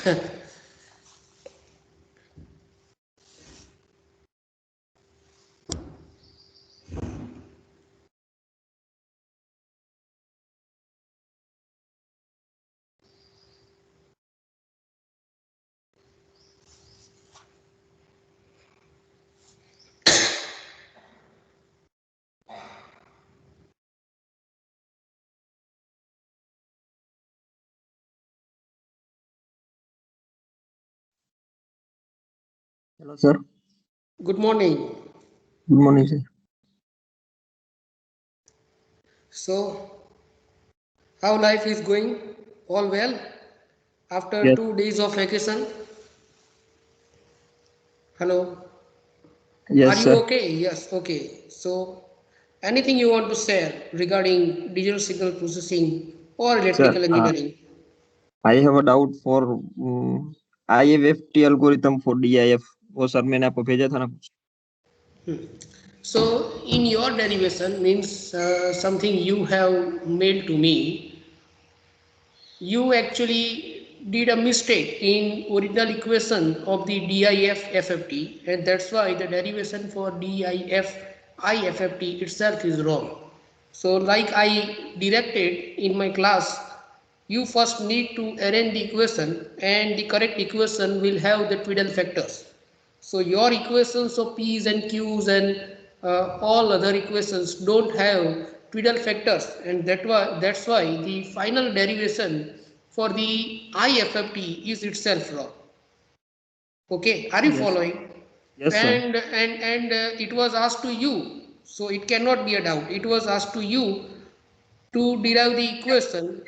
Hello, sir. Good morning. Good morning, sir. So, how life is going? All well? After Yes, 2 days of vacation? Hello? Are yes, you sir. okay? Yes, okay. So, anything you want to share regarding digital signal processing or Sir, electrical engineering? I have a doubt for IFFT algorithm for DIF. वो sir मैंने आपको भेजा था ना कुछ. So, in your derivation means something you have made to me, you actually did a mistake in original equation of the DIF FFT, and that's why the derivation for DIF IFFT itself is wrong. So like I directed in my class, you first need to arrange the equation, and the correct equation will have the Twiddle factors. So your equations of P's and Q's and all other equations don't have Twiddle factors, and that's why the final derivation for the IFFT is itself wrong. Okay, are you Yes, following? yes, sir. And it was asked to you, so it cannot be a doubt. It was asked to you to derive the equation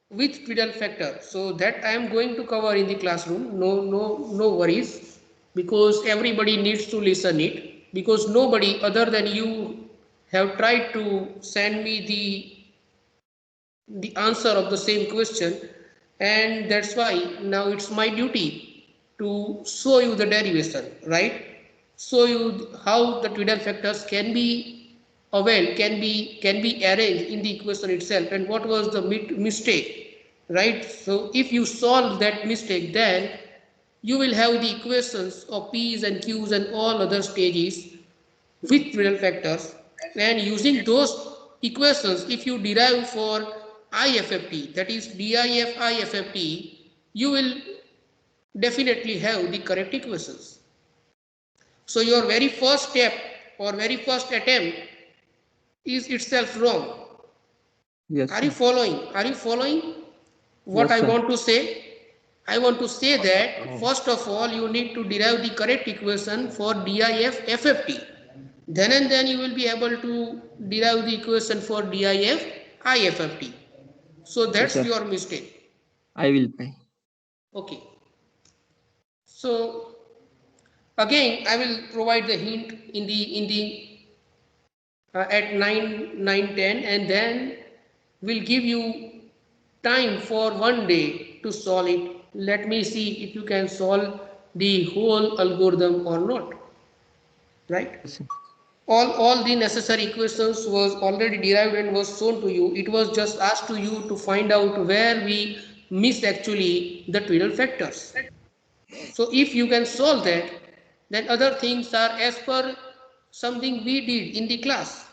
with Twiddle factor. So that I am going to cover in the classroom. No worries, because everybody needs to listen it, because nobody other than you have tried to send me the answer of the same question, and that's why now it's my duty to show you the derivation, right? Show you how the Twiddle factors can be availed, can be arranged in the equation itself, and what was the mistake, right? So if you solve that mistake, then you will have the equations of P's and Q's and all other stages with Twiddle factors, and using those equations, if you derive for IFFT, that is DIF IFFT, you will definitely have the correct equations. So your very first step or very first attempt is itself wrong. Yes, Are you sir. following? Are you following what Yes, I sir. want to say? I want to say that first of all you need to derive the correct equation for DIF FFT. Then and then you will be able to derive the equation for DIF IFFT. So Okay, that's sir. your mistake. I will try. Okay. So again I will provide the hint in the at 9, 10, and then we'll give you time for one day to solve it. Let me see if you can solve the whole algorithm or not, right? Yes, sir. All the necessary equations was already derived and was shown to you. It was just asked to you to find out where we missed actually the Twiddle factors. So if you can solve that, then other things are as per something we did in the class.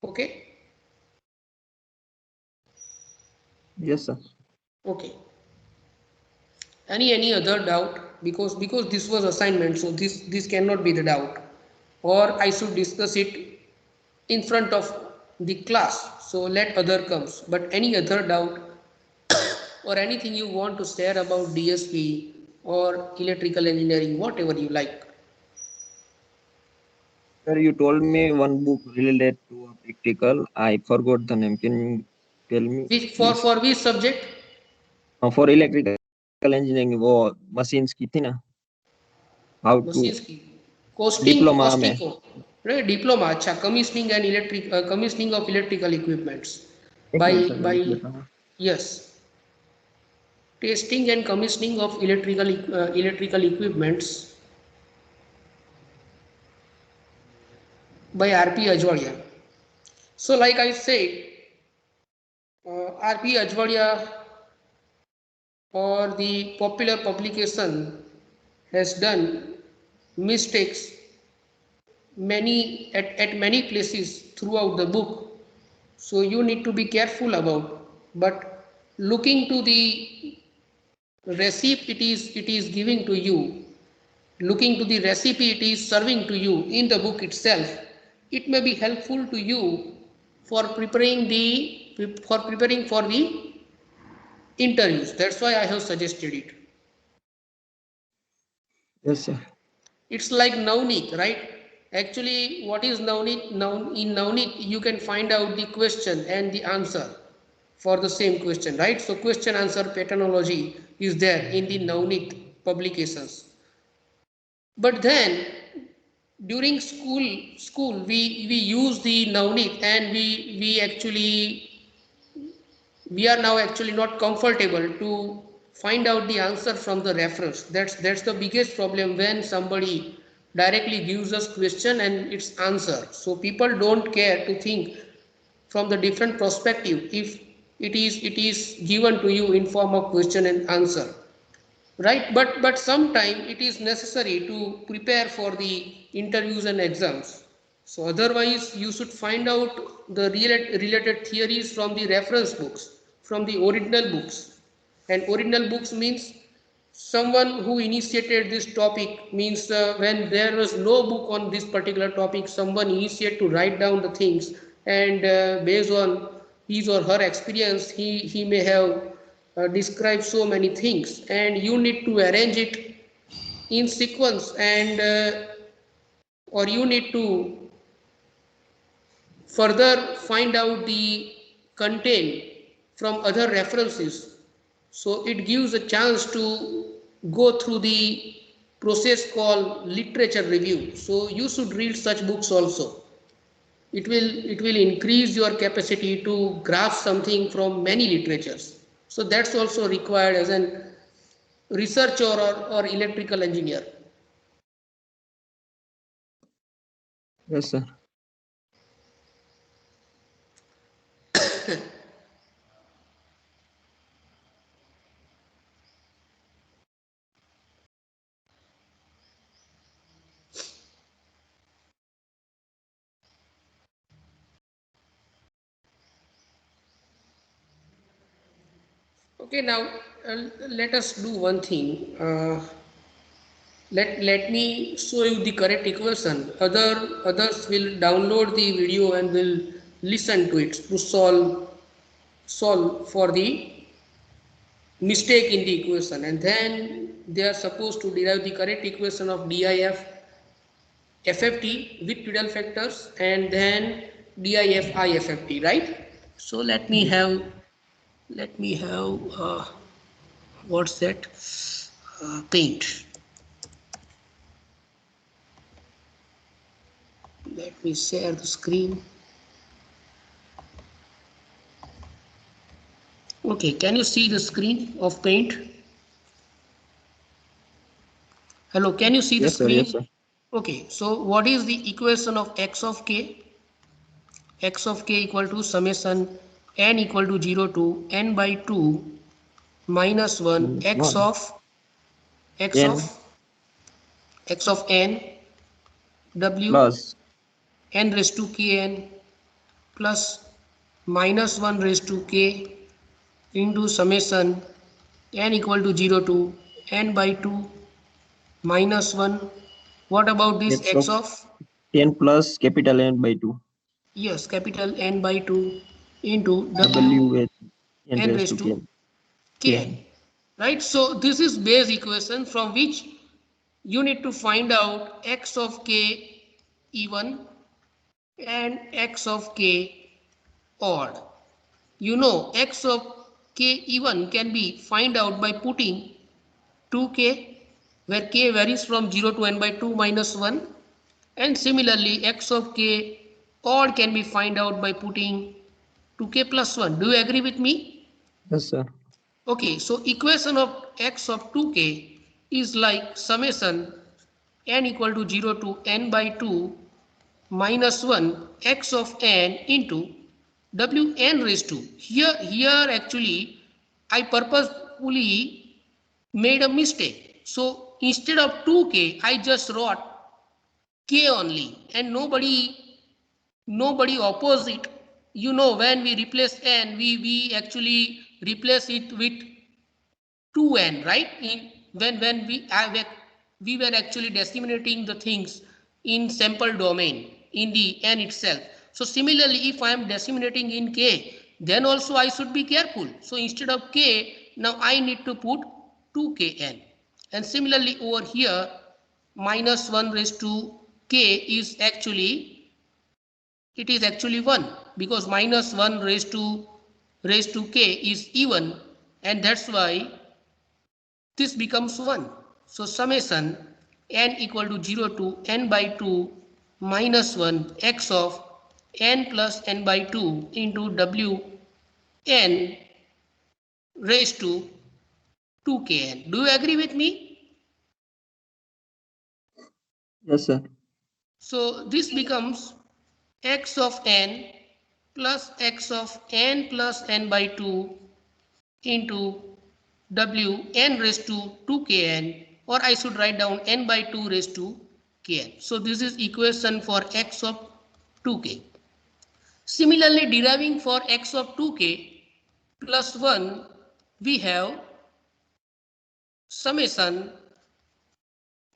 Okay? Yes, sir. Okay. Any other doubt? Because this was assignment, so this cannot be the doubt. Or I should discuss it in front of the class, so let other comes. But any other doubt or anything you want to share about DSP or electrical engineering, whatever you like. Sir, you told me one book related to a practical. I forgot the name. Can you tell me, Which please? for which subject? For electrical engineering, वो machines की थी ना? How to Machines की costing diploma में? costing को right? Diploma अच्छा, commissioning and commissioning of electrical equipments एक by minute sir मैं by लिख लेता हूँ. yes, testing and commissioning of electrical equipments by R.P. Ajwadia. So like I said, R.P. Ajwadia or the popular publication has done mistakes at many places throughout the book. So you need to be careful about. But looking to the recipe it is giving to you, looking to the recipe it is serving to you in the book itself, it may be helpful to you for preparing for the interviews. That's why I have suggested it. Yes, sir. It's like Navneet, right? Actually, what is Navneet? In Navneet, you can find out the question and the answer for the same question, right? So question answer patternology is there in the Navneet publications. But then during school we use the Navneet, and we are now actually not comfortable to find out the answer from the reference. That's the biggest problem when somebody directly gives us question and its answer. So people don't care to think from the different perspective if it is given to you in form of question and answer, right? But sometime it is necessary to prepare for the interviews and exams. So otherwise you should find out the related theories from the reference books, from the original books. And original books means someone who initiated this topic, means when there was no book on this particular topic, someone initiated to write down the things, and based on his or her experience he may have described so many things, and you need to arrange it in sequence, and or you need to further find out the content from other references. So it gives a chance to go through the process called literature review. So you should read such books also. It will increase your capacity to grasp something from many literatures. So that's also required as an researcher or electrical engineer. Yes, sir. Okay, now let us do one thing. Let me show you the correct equation. Others will download the video and will listen to it to solve for the mistake in the equation, and then they are supposed to derive the correct equation of DIF FFT with Tidal factors, and then DIF IFFT, right? So let me have what's that, paint. Let me share the screen. Okay, can you see the screen of paint? Hello, can you see the Yes, sir. Yes, screen? sir. Okay, so what is the equation of x of k? X of k equal to summation n equal to 0 to n by 2 minus 1 Minus one. x of N x of n w plus n raised to kn plus minus 1 raised to k into summation n equal to 0 to n by 2 minus 1. What about this x x of of? 10 plus capital N by 2. Yes, capital N by 2 into w W with N n raised raised to to K. kn, right? So this is base equation from which you need to find out x of k even and x of k odd. You know x of k even can be find out by putting 2k, where k varies from 0 to n by 2 minus 1, and similarly x of k odd can be find out by putting 2k plus 1. Do you agree with me? Yes, sir. Okay, so equation of x of 2k is like summation n equal to 0 to n by 2 minus 1 x of n into w n raised to. Here actually I purposefully made a mistake. So instead of 2k, I just wrote k only, and nobody oppose it. You know, when we replace n, we actually replace it with 2n, right? When we were actually disseminating the things in sample domain in the n itself. So similarly, if I am disseminating in k, then also I should be careful. So instead of k, now I need to put 2kn. And similarly over here, minus 1 raised to k is actually, it is actually 1, because minus 1 raised to k is even, and that's why this becomes 1. So summation n equal to 0 to n by 2 minus 1 x of n plus n by 2 into w n raised to 2kn. Do you agree with me? Yes, sir. So this becomes x of n plus x of n plus n by 2 into w n raised to 2kn, or I should write down n by 2 raised to kn. So this is equation for x of 2k. Similarly, deriving for x of 2k plus 1, we have summation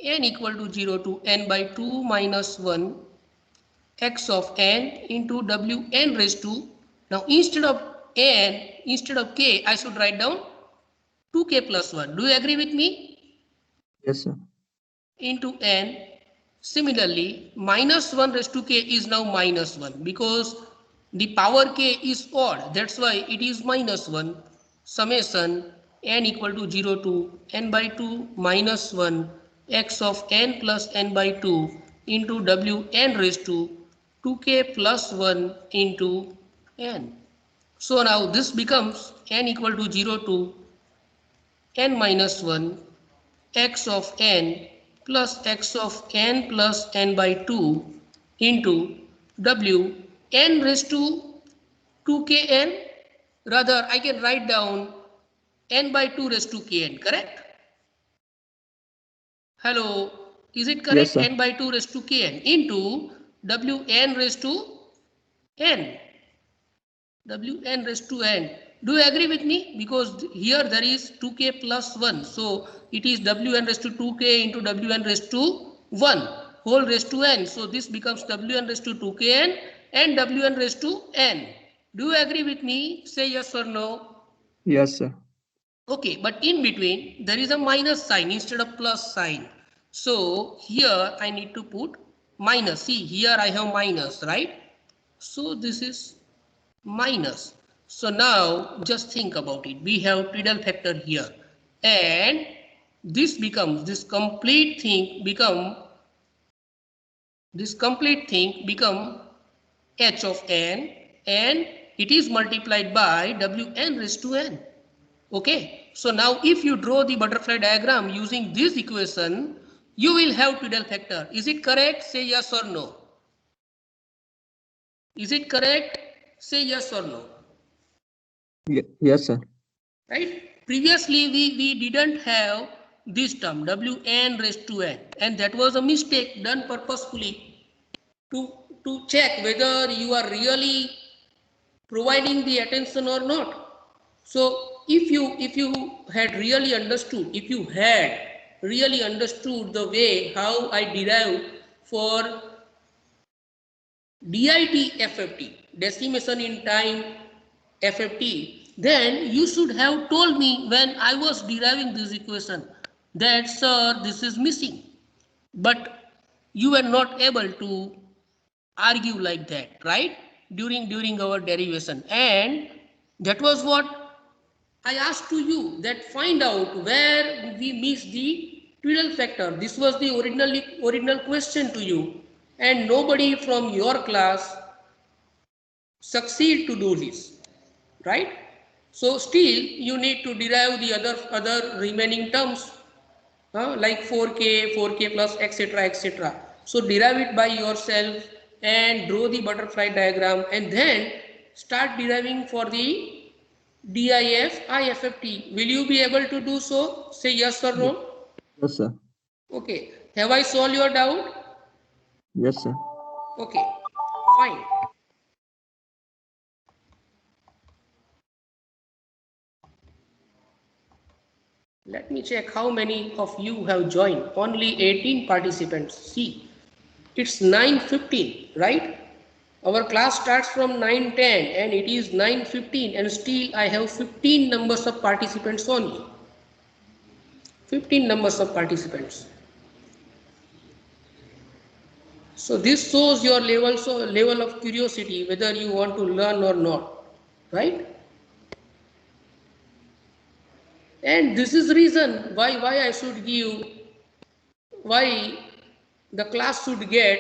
n equal to 0 to n by 2 minus 1 x of n into w n raised to, now instead of k, I should write down 2k plus 1. Do you agree with me? Yes, sir. Into n. Similarly, minus 1 raised to k is now minus 1, because the power k is odd. That's why it is minus 1. Summation n equal to 0 to n by 2 minus 1 x of n plus n by 2 into w n raised to 2k plus 1 into n. So now this becomes n equal to 0 to n minus 1 x of n plus x of n plus n by 2 into w n raised to 2kn. Rather, I can write down n by 2 raised to kn, correct? Hello, is it Yes, correct? sir. N by 2 raised to kn into wn raised to n. wn raised to n. Do you agree with me? Because here there is 2k plus 1. So it is wn raised to 2k into wn raised to 1 whole raised to n. So this becomes wn raised to 2kn and wn raised to n. Do you agree with me? Say yes or no. Yes, sir. Okay, but in between there is a minus sign instead of plus sign. So here I need to put minus. See, here I have minus, right? So this is minus. So now just think about it. We have Twiddle factor here, and this becomes, this complete thing become h of n, and it is multiplied by wn raised to n. Okay, so now if you draw the butterfly diagram using this equation, you will have Twiddle factor. Is it correct? Say yes or no. Is it correct? Say yes or no. Yes, sir. Right? Previously, we didn't have this term wn raised to n, and that was a mistake done purposefully to check whether you are really providing the attention or not. So if you had really understood, if you had really understood the way how I derived for DIT FFT, decimation in time FFT, then you should have told me when I was deriving this equation that, sir, this is missing. But you were not able to argue like that, right? During our derivation. And that was what I asked to you, that find out where we missed the Twiddle factor. This was the original question to you. And nobody from your class succeed to do this, right? So still you need to derive the other remaining terms, like 4k plus etc etc. So derive it by yourself and draw the butterfly diagram, and then start deriving for the DIF, IFFT. Will you be able to do so? Say yes or no. Yes, sir. Okay. Have I solved your doubt? Yes, sir. Okay. Fine. Let me check how many of you have joined. Only 18 participants. See, it's 9:15, right? Our class starts from 9:10 and it is 9:15 and still I have 15 numbers of participants only. 15 numbers of participants. So this shows your level of curiosity, whether you want to learn or not, right? And this is reason why I should give, why the class should get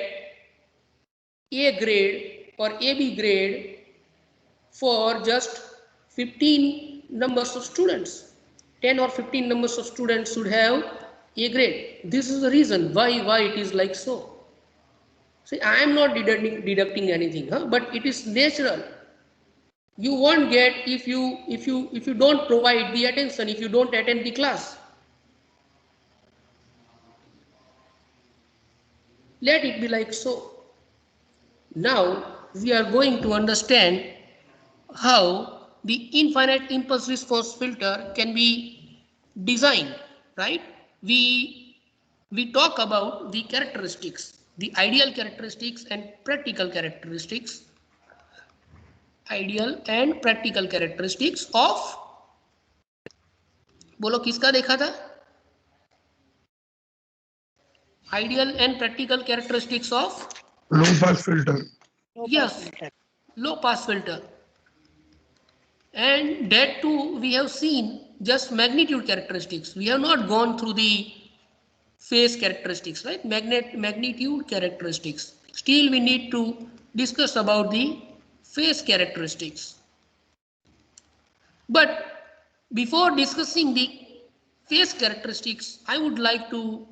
A grade or AB grade for just 15 numbers of students. 10 or 15 numbers of students should have A grade. This is the reason why it is like so. See, I am not deducting anything, but it is natural. You won't get if you don't provide the attention, if you don't attend the class. Let it be like so. Now we are going to understand how the infinite impulse response filter can be designed, right? We talk about the characteristics, the ideal characteristics and practical characteristics, ideal and practical characteristics of, बोलो किसका देखा था? Ideal and practical characteristics of low pass filter. Yes, low pass filter. And that too we have seen just magnitude characteristics. We have not gone through the phase characteristics, right? Magnitude characteristics. Still we need to discuss about the phase characteristics. But before discussing the phase characteristics, I would like to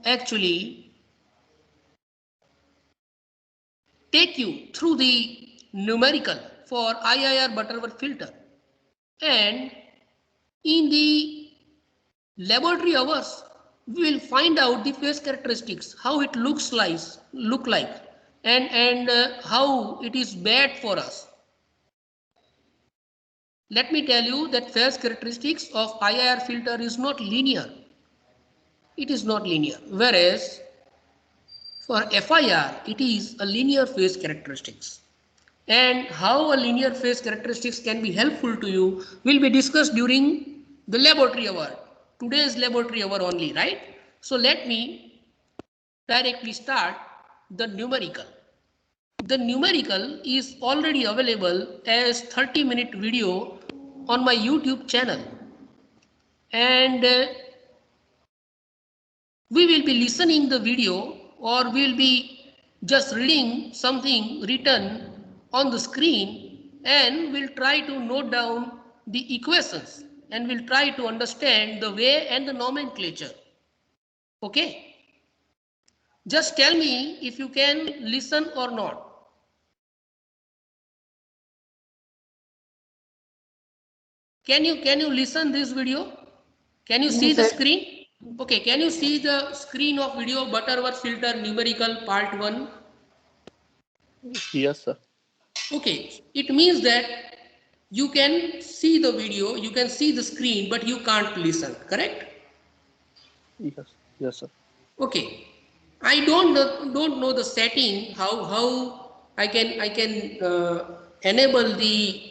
actually take you through the numerical for IIR Butterworth filter. And in the laboratory hours, we will find out the phase characteristics, how it look like, and how it is bad for us. Let me tell you that phase characteristics of IIR filter is not linear. It is not linear. Whereas for FIR, it is a linear phase characteristics. And how a linear phase characteristics can be helpful to you will be discussed during the laboratory hour. Today's laboratory hour only, right? So let me directly start the numerical. The numerical is already available as 30-minute video on my YouTube channel. And we will be listening the video, or we will be just reading something written on the screen, and we'll try to note down the equations and we'll try to understand the way and the nomenclature. Okay? Just tell me if you can listen or not. Can you listen this video? Can you see the screen? Okay, can you see the screen of video Butterworth filter numerical part 1? Yes, sir. Okay, it means that you can see the video, you can see the screen, but you can't listen, correct? Yes, sir. Okay, I don't know the setting, how I can enable the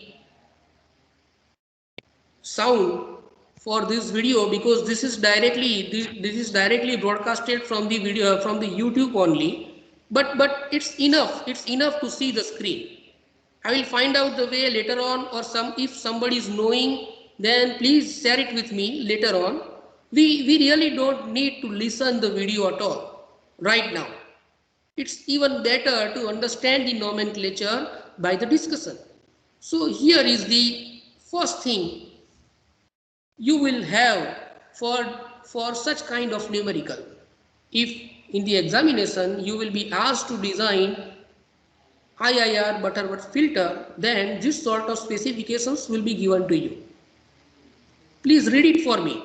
sound for this video, because this is directly broadcasted from the video, from the YouTube only, but it's enough to see the screen. I will find out the way later on, or if somebody is knowing, then please share it with me later on. We really don't need to listen the video at all right now. It's even better to understand the nomenclature by the discussion. So here is the first thing you will have for such kind of numerical. If in the examination you will be asked to design IIR Butterworth filter, then this sort of specifications will be given to you. Please read it for me.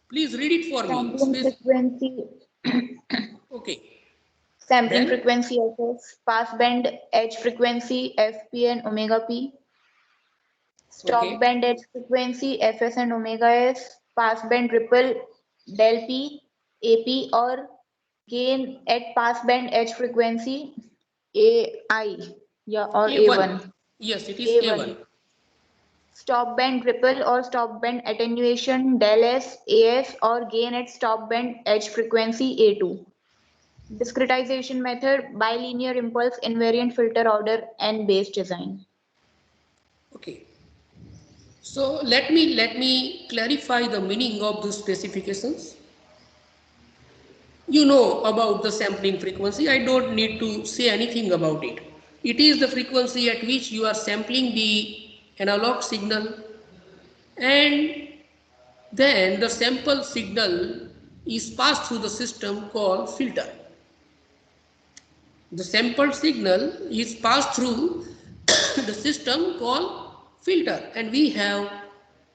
Please read it for me. Sampling frequency. Okay. Sampling Then? frequency FS, passband edge frequency FP and omega P, stop Okay. band edge frequency Fs and omega S, passband ripple del P, AP or gain at passband edge frequency AI, yeah, or A1. A1. Yes, it is A1. A1. Stop band ripple or stop band attenuation del S, AS or gain at stop band edge frequency A2. Discretization method, bilinear impulse invariant filter order and base design. Okay. So let me clarify the meaning of these specifications. You know about the sampling frequency. I don't need to say anything about it. It is the frequency at which you are sampling the analog signal, and then the sample signal is passed through the system called filter. The sample signal is passed through the system called filter, and we have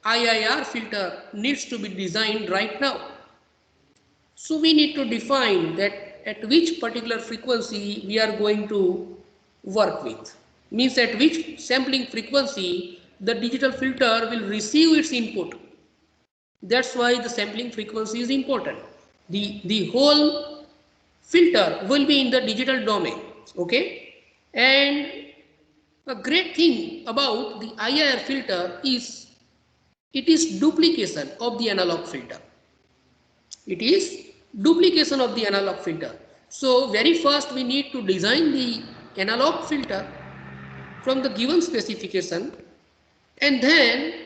IIR filter needs to be designed right now. So we need to define that at which particular frequency we are going to work with. Means at which sampling frequency the digital filter will receive its input. That's why the sampling frequency is important. The whole filter will be in the digital domain. Okay. And a great thing about the IIR filter is it is duplication of the analog filter. It is duplication of the analog filter. So very first we need to design the analog filter from the given specification, and then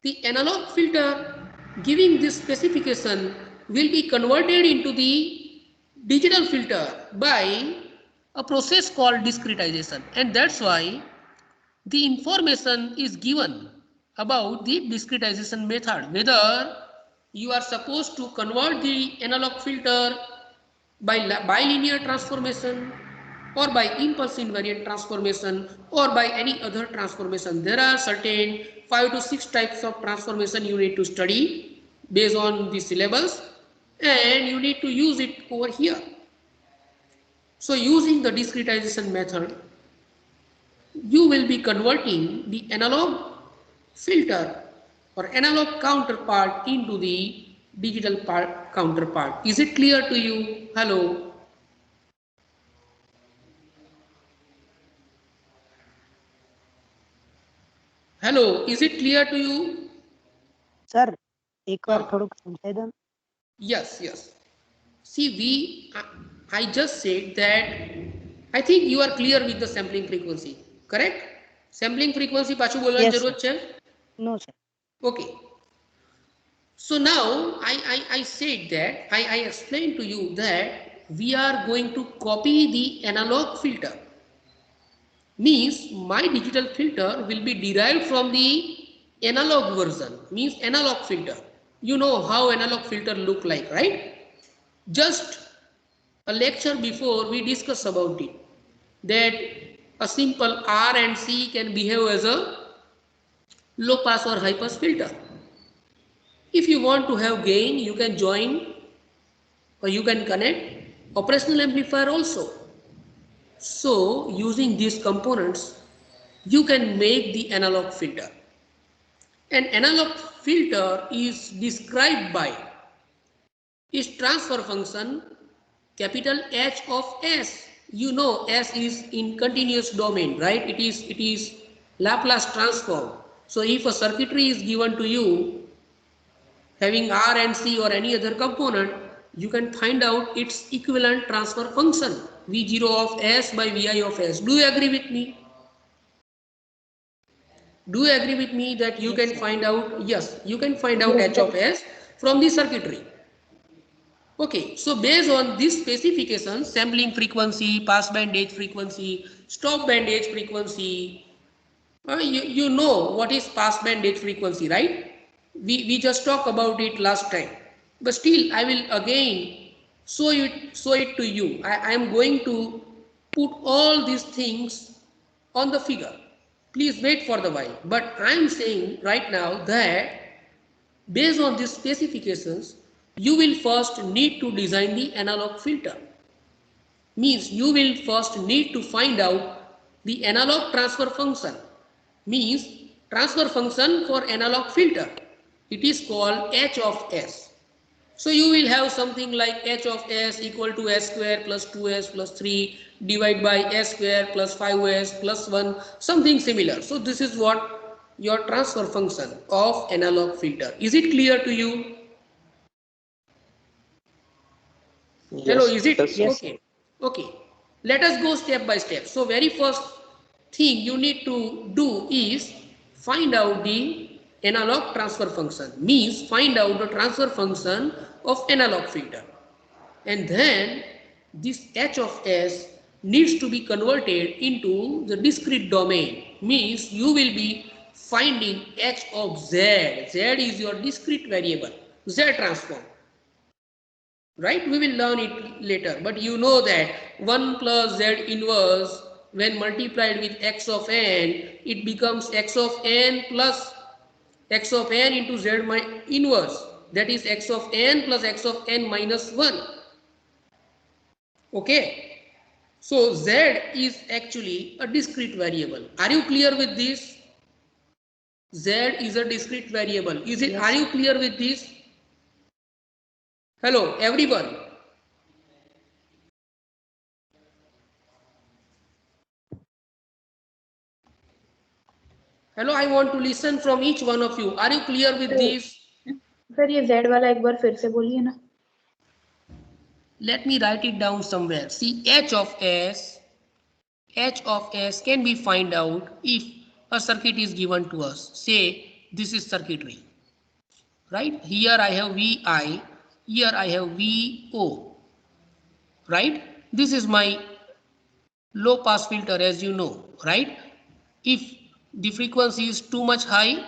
the analog filter giving this specification will be converted into the digital filter by a process called discretization, and that's why the information is given about the discretization method, whether you are supposed to convert the analog filter by bilinear transformation or by impulse invariant transformation or by any other transformation. There are certain 5 to 6 types of transformation you need to study based on the syllabus, and you need to use it over here. So using the discretization method, you will be converting the analog filter or analog counterpart into the digital counterpart. Is it clear to you? Hello? Hello, is it clear to you? Sir, एक बार थोड़ा समझाए दो. Yes, yes. See, I just said that I think you are clear with the sampling frequency, correct? Sampling frequency પાછું બોલવાની Yes, જરૂરત છે? No, sir. Okay. So now I said that I explained to you that we are going to copy the analog filter. Means my digital filter will be derived from the analog version, means analog filter. You know how analog filter look like, right? Just a lecture before we discussed about it, that a simple R and C can behave as a low pass or high pass filter. If you want to have gain, you can join or you can connect operational amplifier also. So using these components, you can make the analog filter. An analog filter is described by its transfer function capital H of S. You know S is in continuous domain, right? It is Laplace transform. So if a circuitry is given to you having R and C or any other component, you can find out its equivalent transfer function V0 of S by Vi of S. Do you agree with me? Do you agree with me that you can find out, yes, you can find out H of S from the circuitry. Okay, so based on this specification, sampling frequency, passband edge frequency, stop band edge frequency, you know what is passband edge frequency, right? We just talked about it last time, but still I will again show it to you. I am going to put all these things on the figure. Please wait for the while. But I am saying right now that based on these specifications, you will first need to design the analog filter. Means you will first need to find out the analog transfer function. Means transfer function for analog filter. It is called H of S. So you will have something like H of S equal to S square plus 2S plus 3 divided by S square plus 5S plus 1, something similar. So this is what your transfer function of analog filter. Is it clear to you? Hello, Yes. is it? Yes, sir. Yes, Okay. Okay. Let us go step by step. So very first thing you need to do is find out the analog transfer function. Means find out the transfer function of analog filter. And then this H of S needs to be converted into the discrete domain. Means you will be finding H of Z. Z is your discrete variable. Z transform. Right? We will learn it later. But you know that 1 plus Z inverse when multiplied with X of N, it becomes X of N plus X of N into Z inverse. That is X of N plus X of N minus 1. Okay. So Z is actually a discrete variable. Are you clear with this? Z is a discrete variable. Is it? yes, Are you clear with this? Hello, everyone. Hello, I want to listen from each one of you. Are you clear with this? Sir ये Z वाला एक बार फिर से बोलिए ना. Let me write it down somewhere. See, H of S can be find out if a circuit is given to us. Say this is circuitry. Right? Here I have VI, here I have VO. Right? This is my low pass filter, as you know, right? If the frequency is too much high,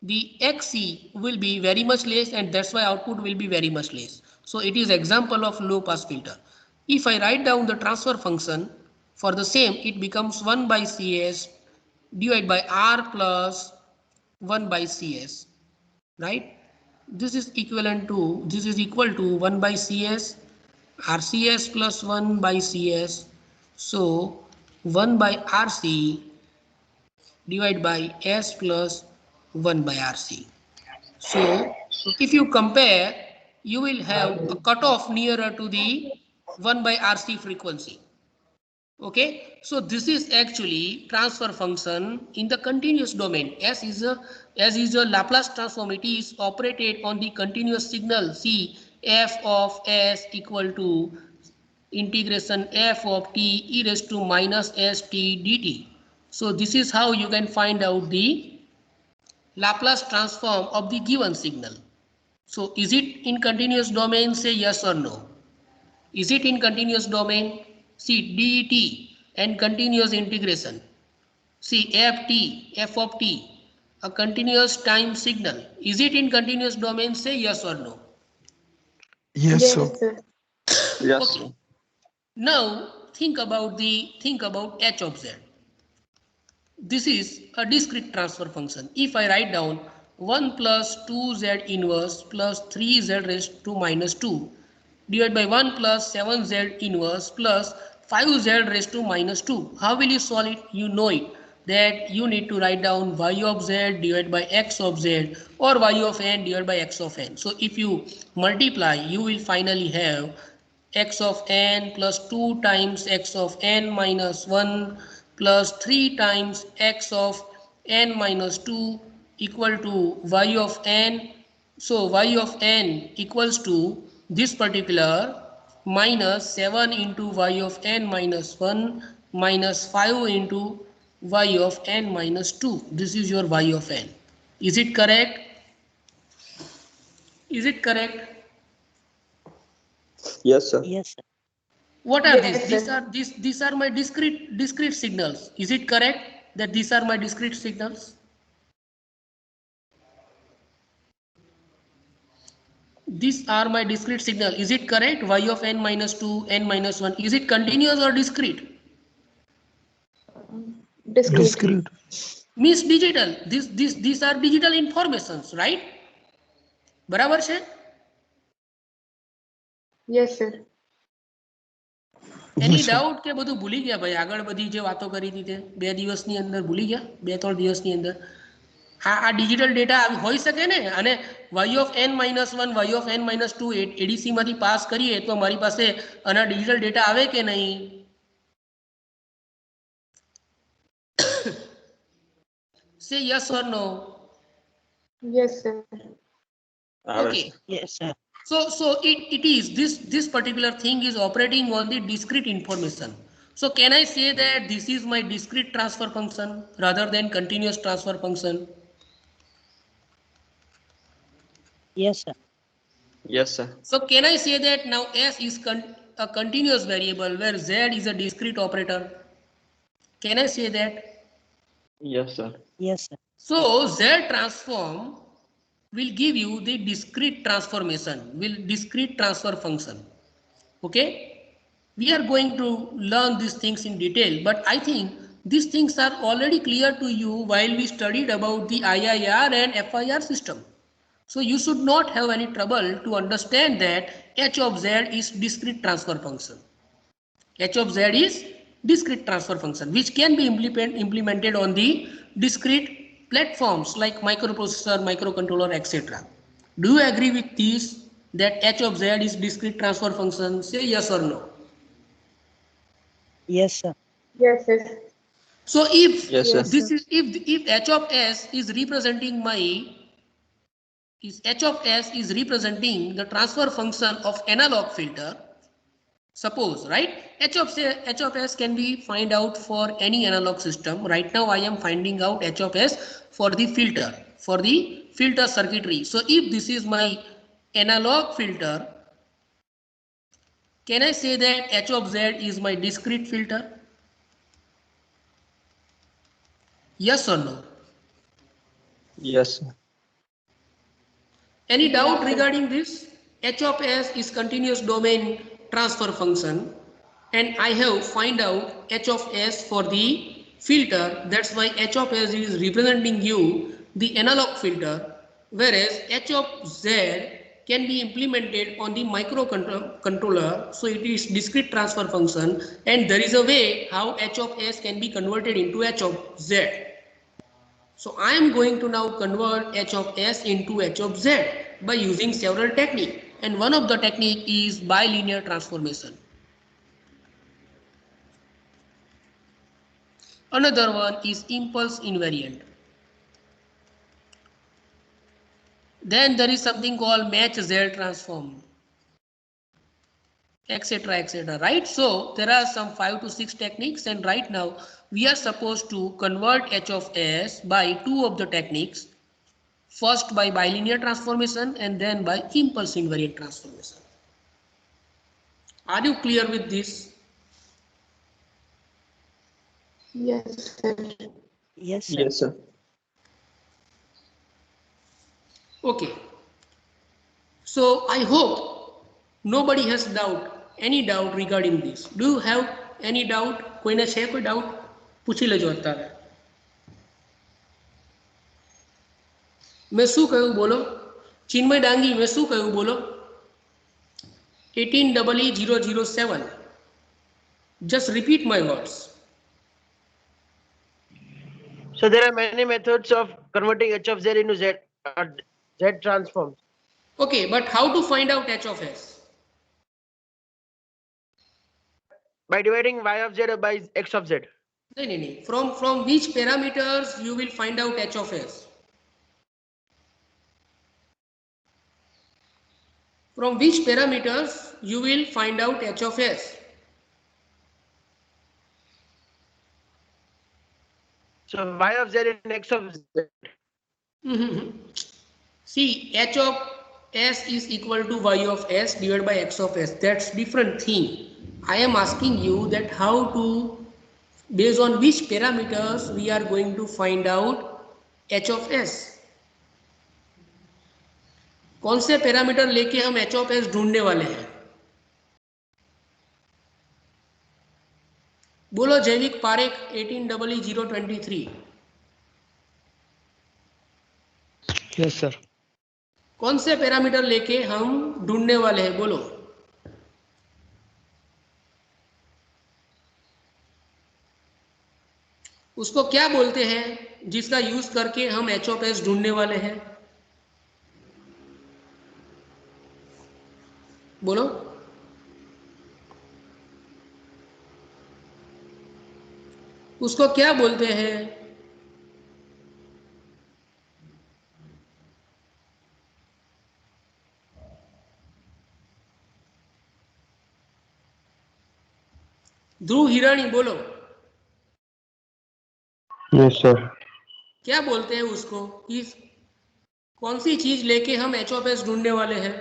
the XC will be very much less, and that's why output will be very much less. So it is example of low pass filter. If I write down the transfer function for the same, it becomes 1 by Cs divided by R plus 1 by Cs, right? This is equal to 1 by Cs, RCS plus 1 by Cs. So 1 by RC divided by S plus 1 by RC. So if you compare, you will have a cutoff nearer to the 1 by RC frequency. Okay, so this is actually transfer function in the continuous domain. S is a Laplace transform. It is operated on the continuous signal. See, f of S equal to integration f of t e raised to minus st dt. So this is how you can find out the Laplace transform of the given signal. So is it in continuous domain? Say yes or no. Is it in continuous domain? See dt and continuous integration. See f of t, a continuous time signal. Is it in continuous domain? Say yes or no. Yes, sir. Yes, sir. Yes, Okay. sir. Now think about h of z. This is a discrete transfer function. If I write down 1 plus 2z inverse plus 3z raised to minus 2 divided by 1 plus 7z inverse plus 5z raised to minus 2. How will you solve it? You know it. That you need to write down y of z divided by x of z or y of n divided by x of n. So if you multiply, you will finally have x of n plus 2 times x of n minus 1 plus 3 times x of n minus 2 equal to y of n. So y of n equals to this particular minus 7 into y of n minus 1 minus 5 into y of n minus 2. This is your y of n. Is it correct? Is it correct? Yes, sir. yes, sir. What are Yes, these? sir. These are my discrete signals. Is it correct that these are my discrete signals? these are my discrete signal. Is it correct? Y of n minus 2, n minus 1. Is it continuous or discrete? Discrete. Discrete. Means digital. These are digital informations, right? બરાબર છે? Yes, sir. એની Yes, sir. Doubt કે બધું ભૂલી ગયા ભાઈ? આગળ બધી જે વાતો કરી હતી તે 2 દિવસની અંદર ભૂલી ગયા? 2-3 દિવસની અંદર આ ડિજિટલ ડેટા હોઈ શકે ને? અને y of n minus 1, y of n minus 2 ADC માંથી પાસ કરીએ તો મારી પાસે આના ડિજિટલ ડેટા આવે કે નહીં? Say yes or no. Yes, sir. Okay. Yes, sir. So it is this particular thing is operating on the discrete information. So can I say that this is my discrete transfer function rather than continuous transfer function? Yes, sir. Yes, sir. So can I say that now S is a continuous variable where Z is a discrete operator? Can I say that? Yes, sir. Yes, sir. So Z transform will give you the discrete transformation, discrete transfer function. Okay? We are going to learn these things in detail, but I think these things are already clear to you while we studied about the IIR and FIR system. So you should not have any trouble to understand that H of Z is discrete transfer function. H of Z is discrete transfer function which can be implemented on the discrete platforms like microprocessor, microcontroller, etc. Do you agree with this, that H of Z is discrete transfer function? Say yes or no. Yes, sir. Yes, sir. So if Yes, sir. this is if H of S is representing H of S is representing the transfer function of analog filter, suppose, right, H of S can be find out for any analog system. Right now I am finding out H of S for the filter circuitry. So if this is my analog filter, can I say that H of Z is my discrete filter? Yes or no? Yes, sir. Any doubt regarding this? H of S is continuous domain transfer function, and I have find out H of S for the filter. That's why H of S is representing you the analog filter, whereas H of Z can be implemented on the microcontroller. So it is discrete transfer function, and there is a way how H of S can be converted into H of Z. So I am going to now convert H of S into H of Z by using several techniques, and one of the technique is bilinear transformation. Another one is impulse invariant. Then there is something called match Z transform, etc., etc. Right? So there are some 5 to 6 techniques, and right now we are supposed to convert H of S by 2 of the techniques. First by bilinear transformation and then by impulse invariant transformation. Are you clear with this? Yes, sir. Yes, sir. Yes, sir. Okay. So I hope nobody has any doubt regarding this. Do you have any doubt? કોઈને છે કોઈ doubt? પૂછી લેજો અત્યારે. मैं શું કહ્યું બોલો? ચિન્મય ડાંગી मैं શું કહ્યું બોલો? 18EE007. Just repeat my words. So there are many methods of converting H of Z into Z transforms. Okay, but how to find out H of S? By dividing Y of Z by X of Z. No. From which parameters you will find out H of S? From which parameters you will find out H of S? So Y of Z and X of Z. See, H of S is equal to Y of S divided by X of S. That's different thing. I am asking you that how to, based on which parameters we are going to find out H of S. कौन से parameter लेके हम H of S ढूंढने वाले हैं? बोलो जैविक Parekh 180023। Yes, sir. कौन से पैरामीटर लेके हम ढूंढने वाले हैं? बोलो। उसको क्या बोलते हैं जिसका यूज करके हम एच ऑफ एस ढूंढने वाले हैं? बोलो। उसको क्या बोलते हैं? ध्रुव हिरानी बोलो। Yes, sir. क्या बोलते हैं उसको? किस कौन सी चीज लेके हम एच ऑफ एस ढूंढने वाले हैं?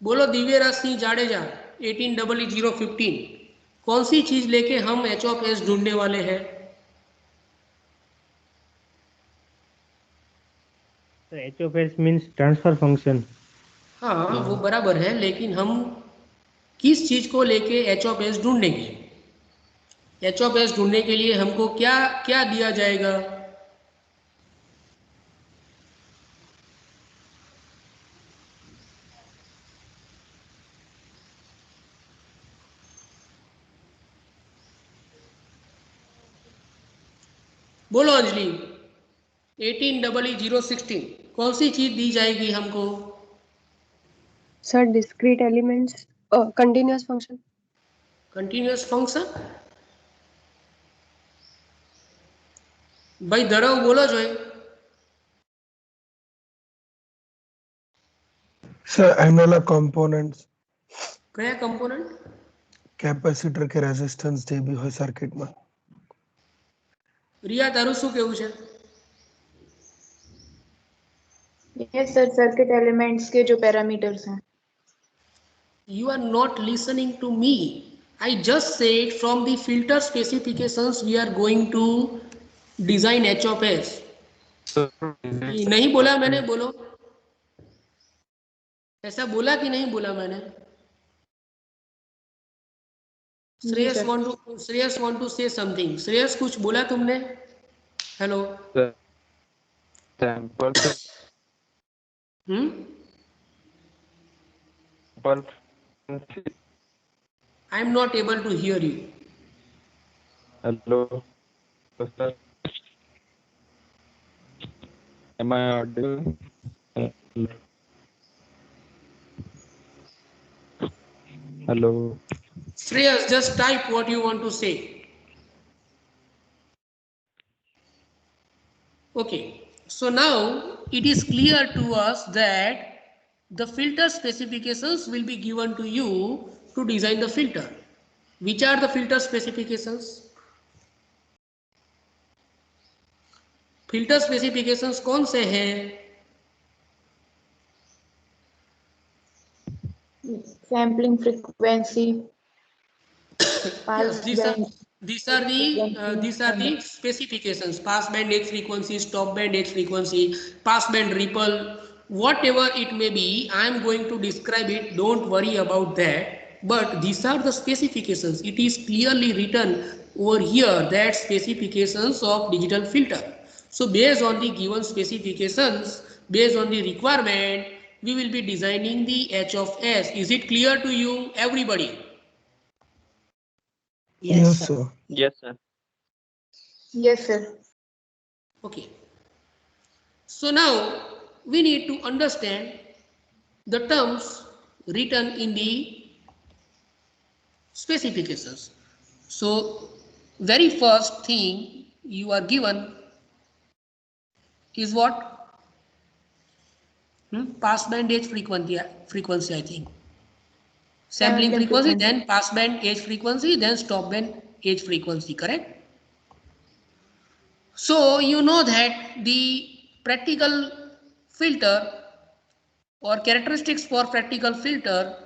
बोलो दिव्यराज सिंह जाडेजा 180015। कौन सी चीज लेके हम एच ऑफ एस ढूंढने वाले हैं? H of S means transfer function. हाँ वो बराबर है, लेकिन हम किस चीज को लेके एच ऑफ एस ढूंढेंगे? एच ऑफ एस ढूंढने के लिए हमको क्या क्या दिया जाएगा? बोलो अंजलि 180016। कौन सी चीज दी जाएगी हमको? Sir, discrete elements, continuous function. Continuous function. भाई धड़ो बोलो जो है। Sir, analog components કયા कंपोनेंट? कैपेसिटर के रेजिस्टेंस જે બી હોય સર્કિટમાં. રિયા તારું શું કેવું છે? यस सर, सर्किट एलिमेंट्स के जो पैरामीटर्स हैं। You are not listening to me. I just said from the filter specifications we are going to design H of S. नहीं बोला मैंने, बोलो। ऐसा बोला कि नहीं बोला मैंने? Shreyas want to say something. Shreyas कुछ बोला तुमने? Hello. Sample I am not able to hear you. Hello sir, am I audible? Hello Shreyas, just type what you want to say. Okay, so now it is clear to us that the filter specifications will be given to you to design the filter. Which are the filter specifications? Filter specifications कौन से हैं? Sampling frequency, Yes, these are the specifications. Pass band H frequency, stop band H frequency, pass band ripple, whatever it may be. I am going to describe it. Don't worry about that. But these are the specifications. It is clearly written over here that specifications of digital filter. So based on the given specifications, based on the requirement, we will be designing the H of S. Is it clear to you, everybody? Yes, sir. Yes sir. yes sir. Okay. So now we need to understand the terms written in the specifications. So very first thing you are given is what? Pass band H frequency, I think. Sampling frequency, then pass band H frequency, then stop band H frequency, correct? So you know that the practical filter or characteristics for practical filter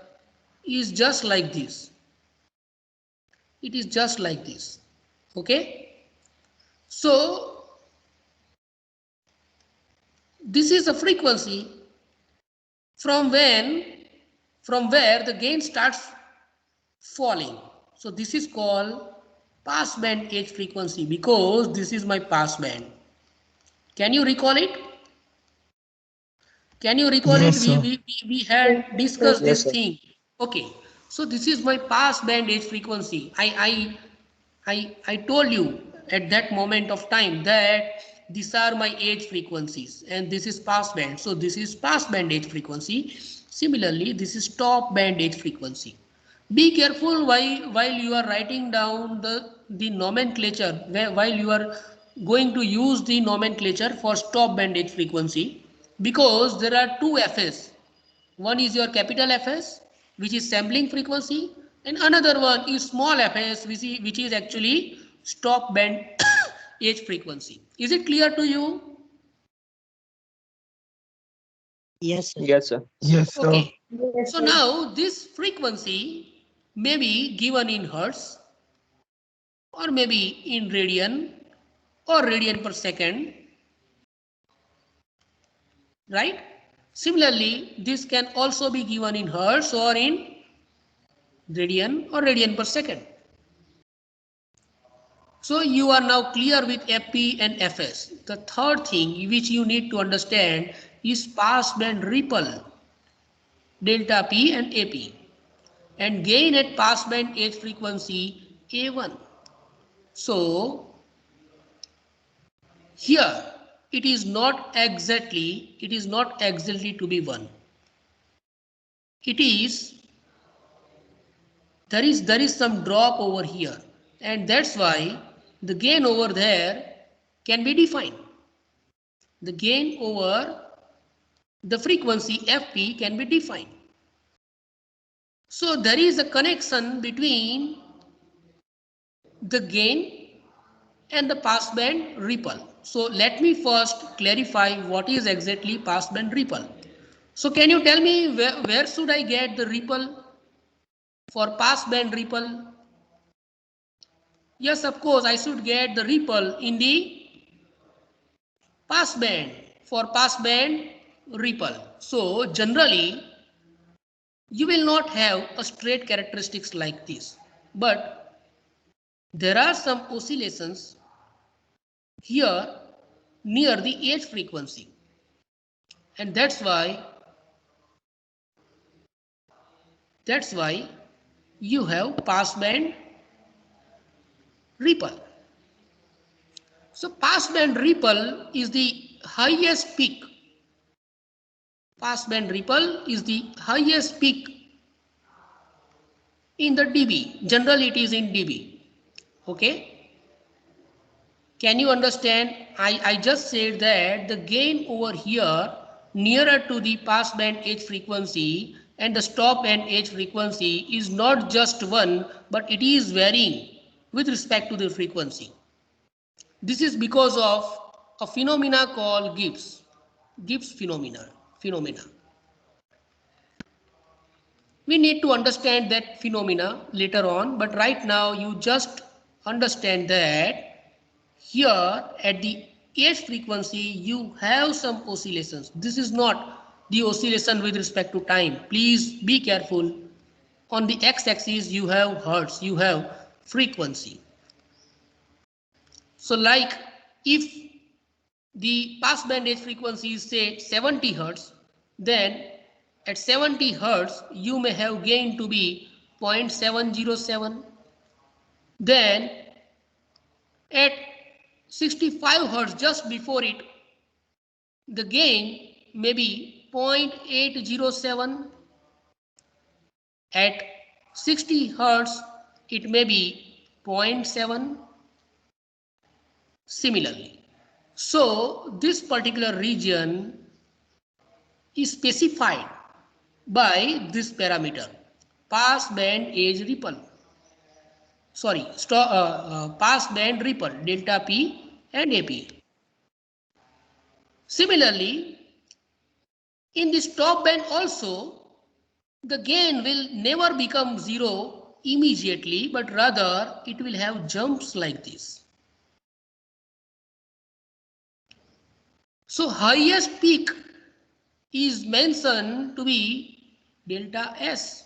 is just like this. It is just like this. Okay. So this is a frequency from where the gain starts falling. So this is called pass band edge frequency, because this is my pass band. Can you recall it? Can you recall Yes, it? sir. We had discussed Yes, this sir. thing. Okay. So this is my pass band edge frequency. I told you at that moment of time that these are my edge frequencies and this is pass band. So this is pass band edge frequency. Similarly, this is stop band edge frequency. Be careful while you are writing down the nomenclature, while you are going to use the nomenclature for stop band edge frequency, because there are two FS. One is your capital Fs, which is sampling frequency, and another one is small fs, which is actually stop band edge frequency. Is it clear to you? Yes, sir. Yes, sir. Yes, sir. Okay. So now this frequency may be given in hertz, or maybe in radian, or radian per second, right? Similarly, this can also be given in hertz or in radian or radian per second. So you are now clear with FP and FS. The third thing which you need to understand is pass band ripple, delta P and AP, and gain at pass band edge frequency A1. So here it is not exactly to be 1. It is, there is some drop over here, and that's why the gain over there can be defined. The gain over the frequency Fp can be defined. So there is a connection between the gain and the passband ripple. So let me first clarify what is exactly passband ripple. So can you tell me where should I get the ripple for passband ripple? Yes, of course, I should get the ripple in the passband for passband ripple. So generally, you will not have a straight characteristics like this, but there are some oscillations here near the edge frequency, and that's why you have passband ripple. So passband ripple is the highest peak. Passband ripple is the highest peak in the dB. Generally it is in dB. Okay. Can you understand? I just said that the gain over here nearer to the passband edge frequency and the stop band edge frequency is not just 1, but it is varying with respect to the frequency. This is because of a phenomena called Gibbs phenomena. We need to understand that phenomena later on, but right now you just understand that here at the edge frequency you have some oscillations. This is not the oscillation with respect to time. Please be careful. On the x-axis you have hertz, you have frequency. So like if the passband edge frequency is say 70 hertz, then at 70 hertz you may have gain to be 0.707. Then at 65 hertz, just before it, the gain may be 0.807. At 60 hertz it may be 0.7. Similarly, so this particular region is specified by this parameter, pass band edge ripple. Sorry, pass band ripple, delta P and AP. Similarly, in the stop band also, the gain will never become 0 immediately, but rather it will have jumps like this. So highest peak is mentioned to be delta S,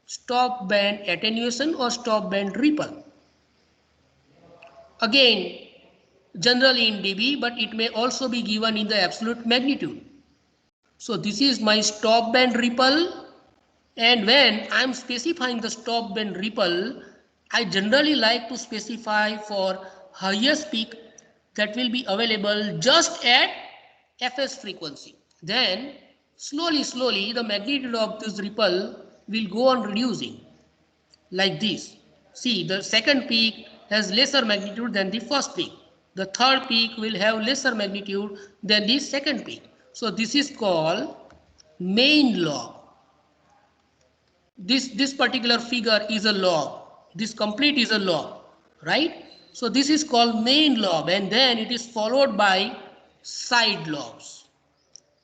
stop band attenuation or stop band ripple. Again, generally in dB, but it may also be given in the absolute magnitude. So this is my stop band ripple, and when I am specifying the stop band ripple, I generally like to specify for highest peak that will be available just at Fs frequency. Then slowly the magnitude of this ripple will go on reducing like this. See, the second peak has lesser magnitude than the first peak. The third peak will have lesser magnitude than the second peak. So this is called main log. This particular figure is a log. This complete is a log, right? So this is called main log, and then it is followed by side lobes.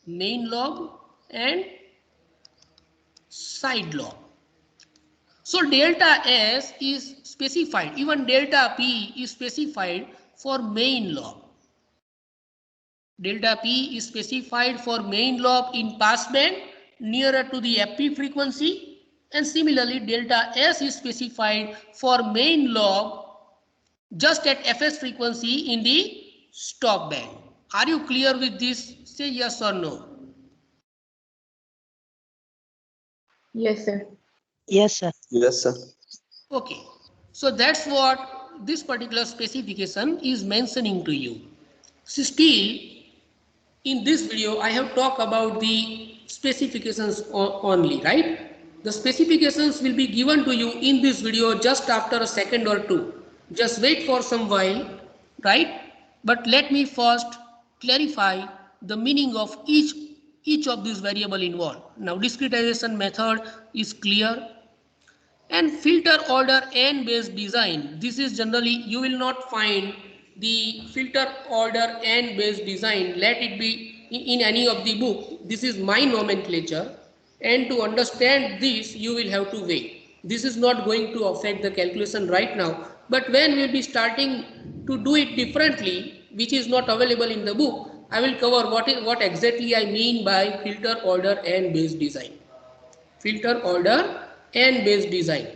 Main log and side log. So delta S is specified, even delta P is specified for main lobe. Delta P is specified for main lobe in passband nearer to the FP frequency, and similarly delta S is specified for main lobe just at Fs frequency in the stop band. Are you clear with this? Say yes or no. Yes, sir. Yes, sir. Yes, sir. Okay, so that's what this particular specification is mentioning to you. So still, in this video, I have talked about the specifications only, right? The specifications will be given to you in this video just after a second or two. Just wait for some while, right? But let me first clarify the meaning of each of these variable involved. Now, discretization method is clear. And filter order n based design, this is generally, you will not find the filter order n based design, let it be in any of the book. This is my nomenclature, and to understand this you will have to wait. This is not going to affect the calculation right now, but when we will be starting to do it differently, which is not available in the book, I will cover what exactly I mean by filter order n based design. Filter order n based design.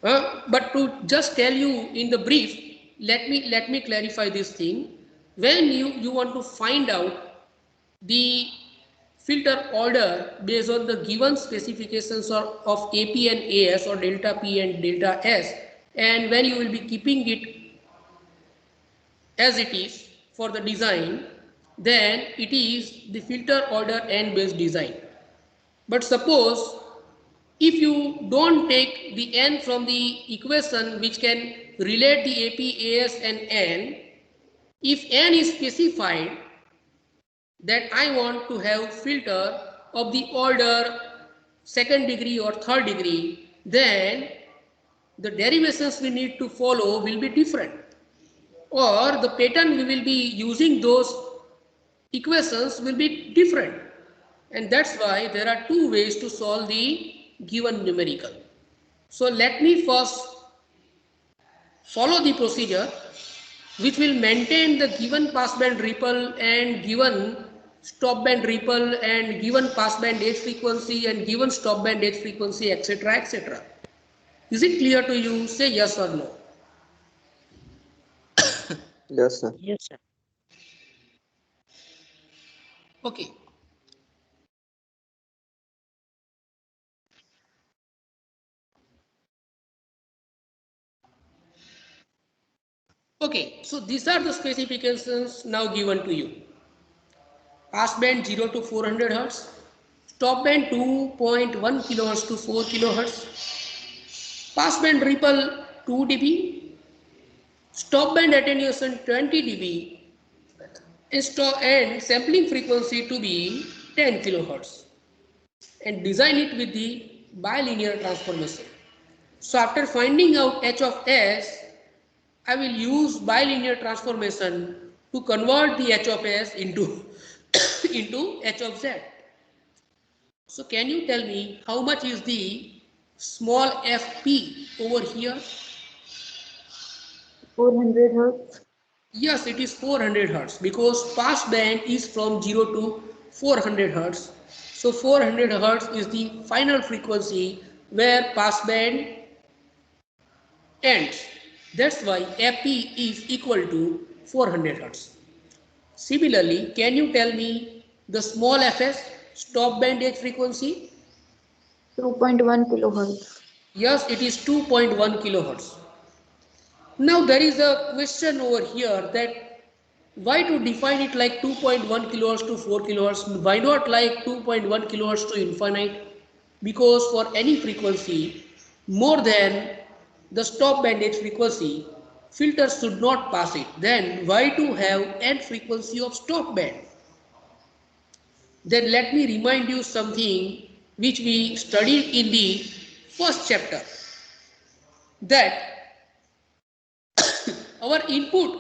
But to just tell you in the brief, let me clarify this thing. When you want to find out the filter order based on the given specifications of AP and AS, or delta P and delta S, and when you will be keeping it as it is for the design, then it is the filter order n based design. But suppose if you don't take the n from the equation which can relate the AP, AS and n, if n is specified that I want to have filter of the order second degree or third degree, then the derivations we need to follow will be different, or the pattern we will be using those equations will be different, and that's why there are two ways to solve the given numerical. So let me first follow the procedure which will maintain the given passband ripple and given stop band ripple and given passband edge frequency and given stop band edge frequency, etc., etc. Is it clear to you? Say yes or no. Yes, sir. Yes, sir. Okay. Okay, so these are the specifications now given to you. Passband 0 to 400 Hz, stop band 2.1 kHz to 4 kHz, passband ripple 2 dB, stop band attenuation 20 dB, and sampling frequency to be 10 kHz, and design it with the bilinear transformation. So after finding out h of s, I will use bilinear transformation to convert the h of s into into h of z. So can you tell me how much is the small fp over here? 400 hertz. Yes, it is 400 hertz because pass band is from 0 to 400 hertz. So 400 hertz is the final frequency where pass band ends. That's why FP is equal to 400 hertz. Similarly, can you tell me the small fs, stop band edge frequency? 2.1 kilohertz. Yes, it is 2.1 kilohertz. Now there is a question over here that why to define it like 2.1 kilohertz to 4 kilohertz? Why not like 2.1 kilohertz to infinite? Because for any frequency more than the stop band edge frequency, filters should not pass it. Then why to have end frequency of stop band? Then let me remind you something which we studied in the first chapter, that our input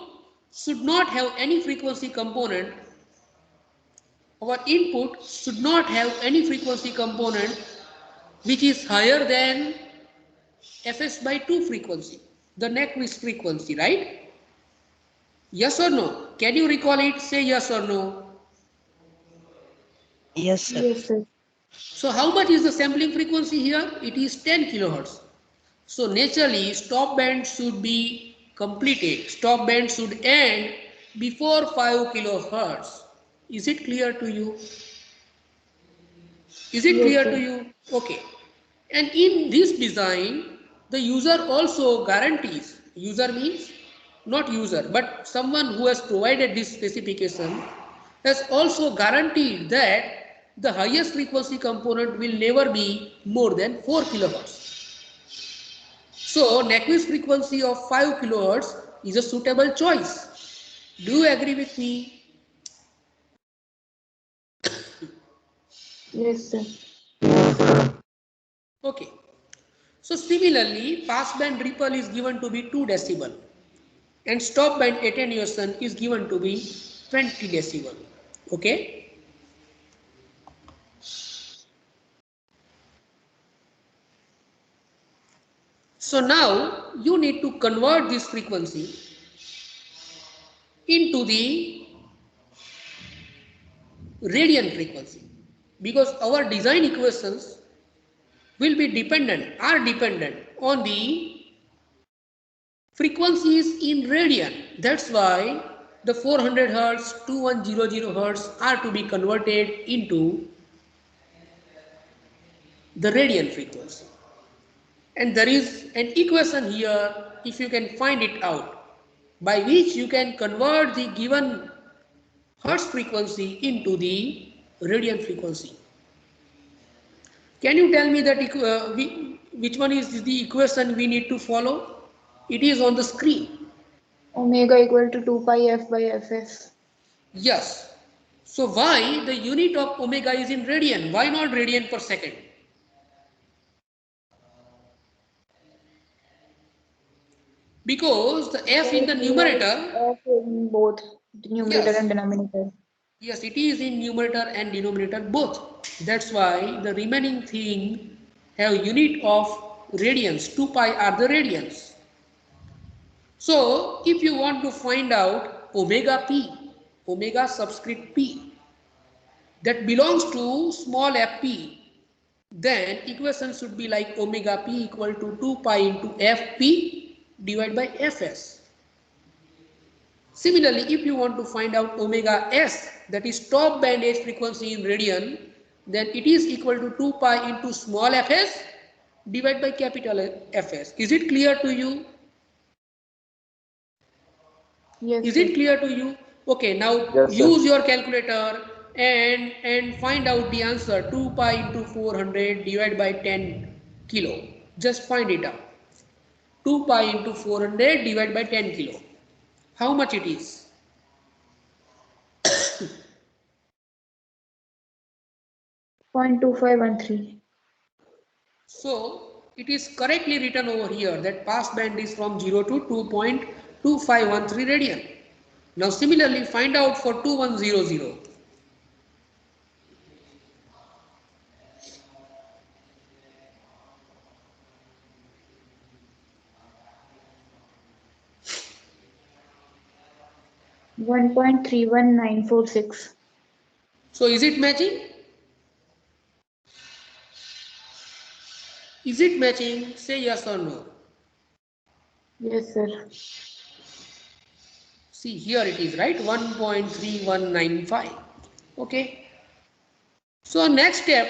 should not have any frequency component. Our input should not have any frequency component which is higher than fs by 2 frequency, the Nyquist frequency, right? Yes or no? Can you recall it? Say yes or no. Yes, sir. Yes, sir. So how much is the sampling frequency here? It is 10 kilohertz. So naturally stop band should be completed. Stop band should end before 5 kilohertz. Is it clear to you? Is it Yes, clear sir. to you? Okay. And in this design, the user also guarantees, user means not user, but someone who has provided this specification has also guaranteed that the highest frequency component will never be more than 4 kilohertz. So, Nyquist frequency of 5 kilohertz is a suitable choice. Do you agree with me? Yes, sir. Okay. So, similarly, pass band ripple is given to be 2 decibel and stop band attenuation is given to be 20 decibel. Okay. So, now you need to convert this frequency into the radian frequency because our design equations are dependent on the frequencies in radian. That's why the 400 hertz, 2100 hertz are to be converted into the radian frequency. And there is an equation here, if you can find it out, by which you can convert the given hertz frequency into the radian frequency. Can you tell me that which one is the equation we need to follow? It is on the screen. Omega equal to 2 pi f by fs. Yes. So why the unit of omega is in radian? Why not radian per second? Because the f in the numerator, F in both numerator yes, and denominator. yes, it is in numerator and denominator both. That's why the remaining thing have unit of radians. 2 pi are the radians. So if you want to find out omega p, omega subscript p, that belongs to small fp, then equation should be like omega p equal to 2 pi into fp divided by fs. Similarly, if you want to find out omega s, that is stop band edge frequency in radian, then it is equal to 2 pi into small fs divided by capital Fs. Is it clear to you? Yes, Is sir. it clear to you? Okay, now Yes, sir. use your calculator and find out the answer. 2 pi into 400 divided by 10 kilo. Just find it out. 2 pi into 400 divided by 10 kilo. How much it is? 0.2513. So it is correctly written over here that pass band is from 0 to 2.2513 radian. Now similarly find out for 2100. 1.31946. So is it matching? Is it matching? Say yes or no. Yes, sir. See, here it is, right? 1.3195. Okay. So next step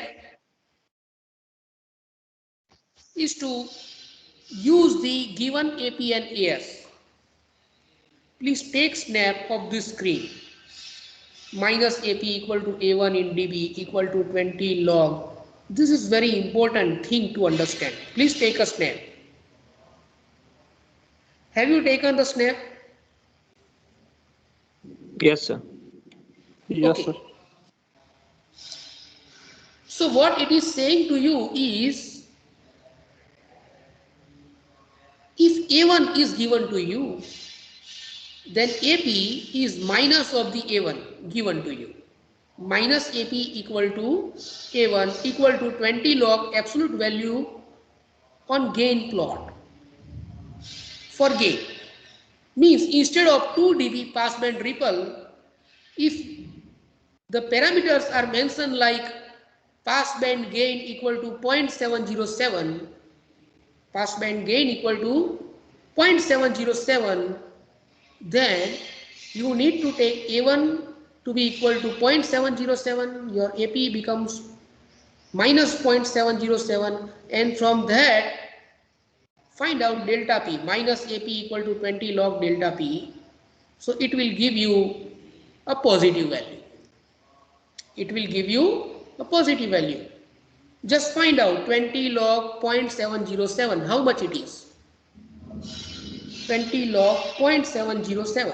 is to use the given AP and AS. Please take snap of this screen. Minus AP equal to A1 in dB equal to 20 log. This is very important thing to understand. Please take a snap. Have you taken the snap? Yes, sir. Yes, Okay. sir. So what it is saying to you is, if A1 is given to you, then AP is minus of the A1 given to you. Minus AP equal to A1 equal to 20 log absolute value on gain plot. For gain means instead of 2 dB passband ripple, if the parameters are mentioned like passband gain equal to 0.707, passband gain equal to 0.707, then you need to take A1 to be equal to 0.707, your AP becomes minus 0.707, and from that find out delta P. Minus AP equal to 20 log delta P. So it will give you a positive value. It will give you a positive value. Just find out 20 log 0.707, how much it is. 20 log 0.707.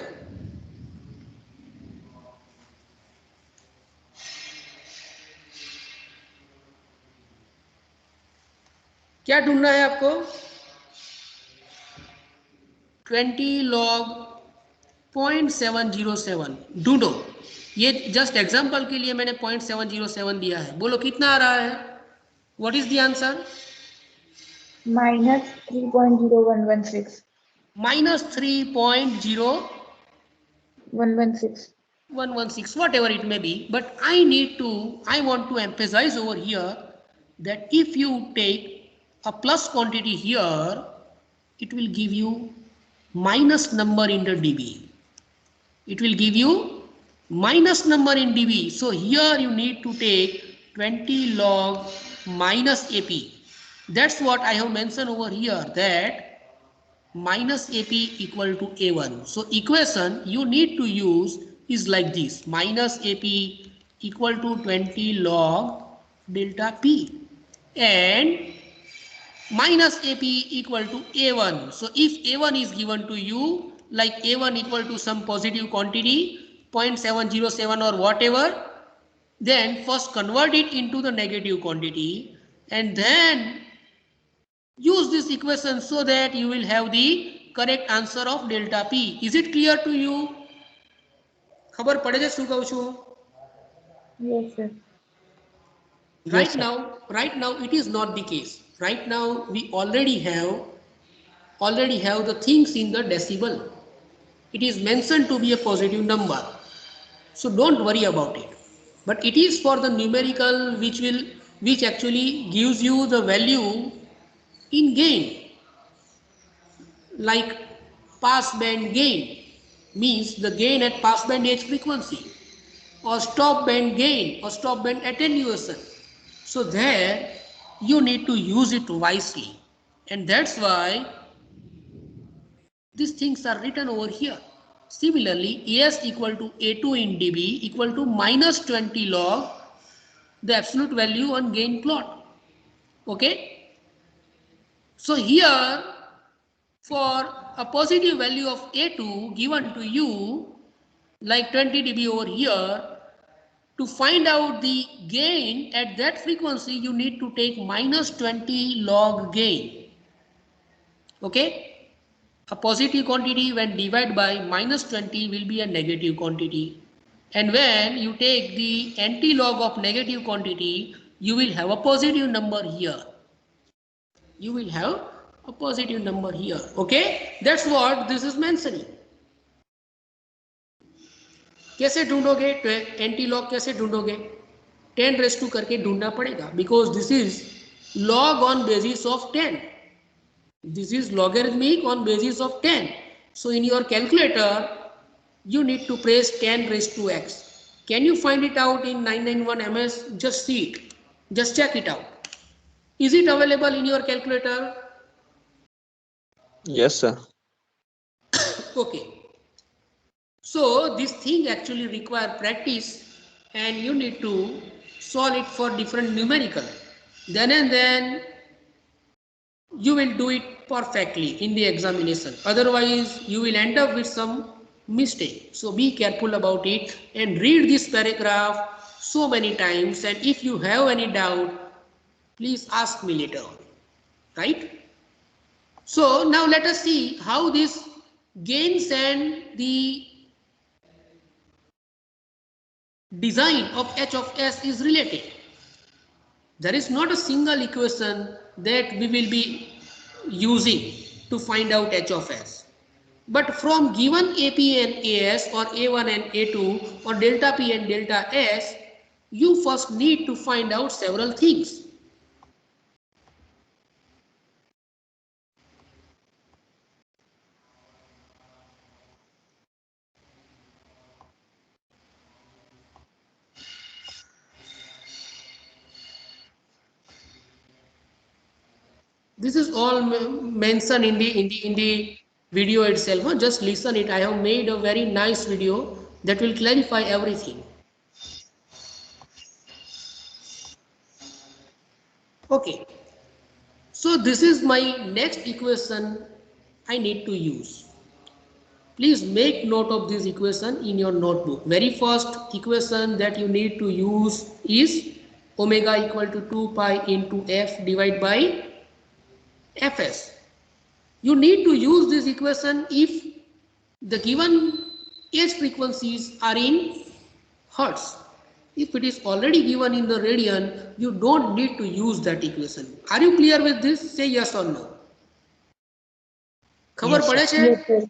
क्या ढूंढना है आपको? 20 log 0.707 ढूंढो. ये just example के लिए मैंने 0.707 दिया है. बोलो कितना आ रहा है? What is the answer? Minus 3.0116. Minus 3.0116, 116. whatever it may be. But I want to emphasize over here that if you take a plus quantity here, it will give you minus number in the dB. It will give you minus number in dB. So here you need to take 20 log minus AP. That's what I have mentioned over here, that minus AP equal to A1. So equation you need to use is like this: minus AP equal to 20 log delta P, and minus AP equal to A1. So if A1 is given to you, like A1 equal to some positive quantity 0.707 or whatever, then first convert it into the negative quantity and then use this equation so that you will have the correct answer of delta P. Is it clear to you? ખબર પડે છે શું કહું છું? Yes, sir. Right now it is not the case. Right now we already have the things in the decibel. It is mentioned to be a positive number, so don't worry about it. But it is for the numerical which actually gives you the value in gain, like passband gain means the gain at passband edge frequency, or stop band gain or stop band attenuation. So there you need to use it wisely, and that's why these things are written over here. Similarly, AS equal to A2 in dB equal to minus 20 log the absolute value on gain plot. Okay, so here for a positive value of A2 given to you like 20 dB over here, to find out the gain at that frequency you need to take minus 20 log gain. Okay, a positive quantity when divided by minus 20 will be a negative quantity, and when you take the anti-log of negative quantity you will have a positive number here. You will have a positive number here. Okay, that's what this is mentioning. कैसे ढूंढोगे? Anti log कैसे ढूंढोगे? 10 करके ढूंढना पड़ेगा, because this is log on basis of 10. This is logarithmic on basis of 10. So in your calculator, you need to press 10⁻x. Can you find it out in 991 MS? Just see it. Just check it out. Is it available in your calculator? Yes, sir. Okay. So this thing actually require practice, and you need to solve it for different numerical. Then and then you will do it perfectly in the examination. Otherwise, you will end up with some mistake. So be careful about it and read this paragraph so many times. And if you have any doubt, please ask me later on. Right? So now let us see how this gains and the design of h of s is related. There is not a single equation that we will be using to find out h of s. But from given AP and AS, or A1 and A2, or delta P and delta S, you first need to find out several things. This is all mentioned in the video itself. Just listen it. I have made a very nice video that will clarify everything. Okay. So this is my next equation I need to use. Please make note of this equation in your notebook. Very first equation that you need to use is omega equal to 2 pi into f divided by fs. You need to use this equation if the given h frequencies are in hertz. If it is already given in the radian, you don't need to use that equation. Are you clear with this? Say yes or no. खबर पड़े छे?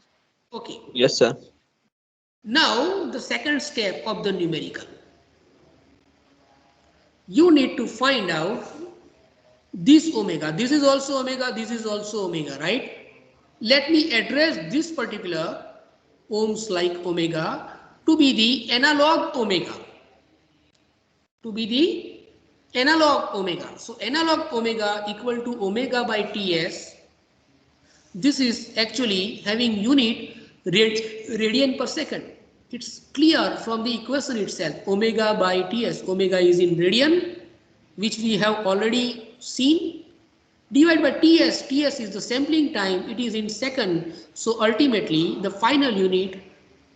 Okay. Yes, sir. Now the second step of the numerical. You need to find out this omega. This is also omega, this is also omega, right? Let me address this particular ohms like omega to be the analog omega. To be the analog omega. So analog omega equal to omega by Ts. This is actually having unit radian per second. It's clear from the equation itself. Omega by Ts. Omega is in radian, which we have already seen. Divided by Ts. Ts is the sampling time. It is in second. So ultimately, the final unit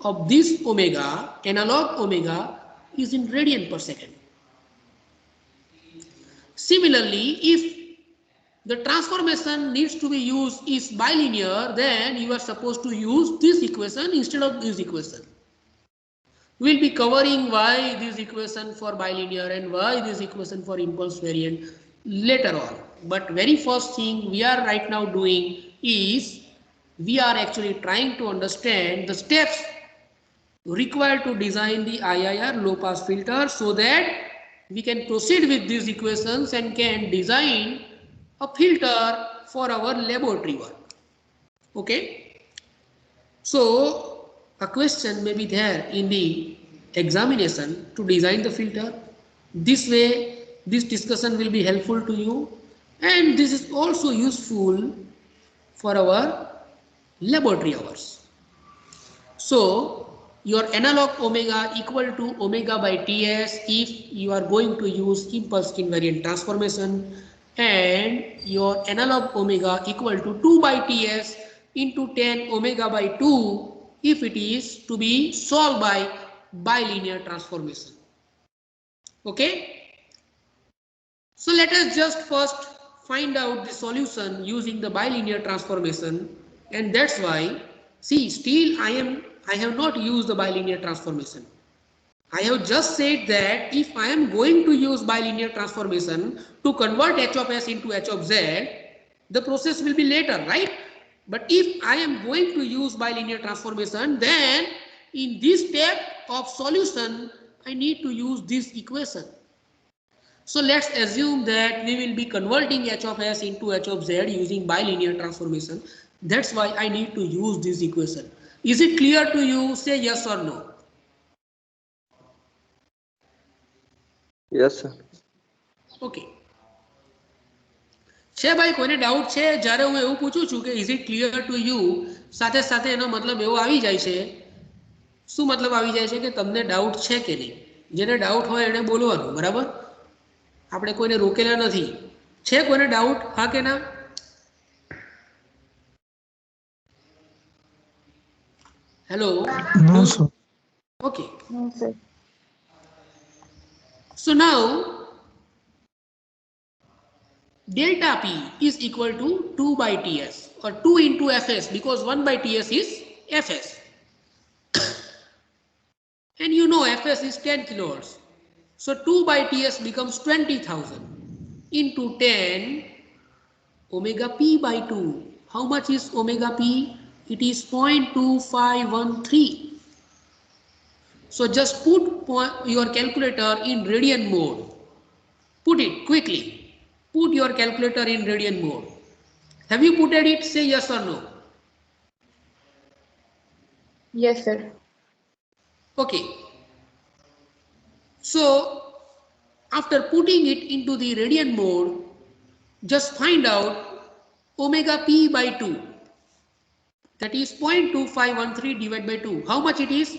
of this omega, analog omega, is in radian per second. Similarly, if the transformation needs to be used is bilinear, then you are supposed to use this equation instead of this equation. We will be covering why this equation for bilinear and why this equation for impulse variant later on. But very first thing we are right now doing is we are actually trying to understand the steps required to design the IIR low pass filter so that we can proceed with these equations and can design a filter for our laboratory work. Okay. So a question may be there in the examination to design the filter. This way this discussion will be helpful to you, and this is also useful for our laboratory hours. So your analog omega equal to omega by Ts if you are going to use impulse invariant transformation, and your analog omega equal to 2 by Ts into 10 omega by 2 if it is to be solved by bilinear transformation. Okay. So let us just first find out the solution using the bilinear transformation, and that's why, see, still I have not used the bilinear transformation. I have just said that if I am going to use bilinear transformation to convert h of s into h of z, the process will be later, right? But if I am going to use bilinear transformation, then in this step of solution, I need to use this equation. So let's assume that we will be converting h of s into h of z using bilinear transformation. That's why I need to use this equation. Is it clear to you? Say yes or no. Yes, sir. Okay. છે ભાઈ કોઈને doubt છે? જ્યારે હું એવું પૂછું છું કે is it clear to you, સાથે સાથે એનો મતલબ એવો આવી જાય છે, શું મતલબ આવી જાય છે કે તમને ડાઉટ છે કે નહીં. જેને ડાઉટ હોય એને બોલવાનું, બરાબર? આપણે કોઈને રોકેલા નથી. છે કોઈને ડાઉટ? હા કે ના? Hello. No, sir. Okay. No, sir. So now delta P is equal to 2 by Ts or 2 into Fs, because 1 by Ts is Fs. And you know Fs is 10 kilohertz. So 2 by Ts becomes 20,000 into 10 omega P by 2. How much is omega P? It is 0.2513. So just put your calculator in radian mode. Put it quickly. Put your calculator in radian mode. Have you put it? Say yes or no. Yes, sir. Okay. So after putting it into the radian mode, just find out omega P by 2. That is 0.2513 divided by 2. How much it is?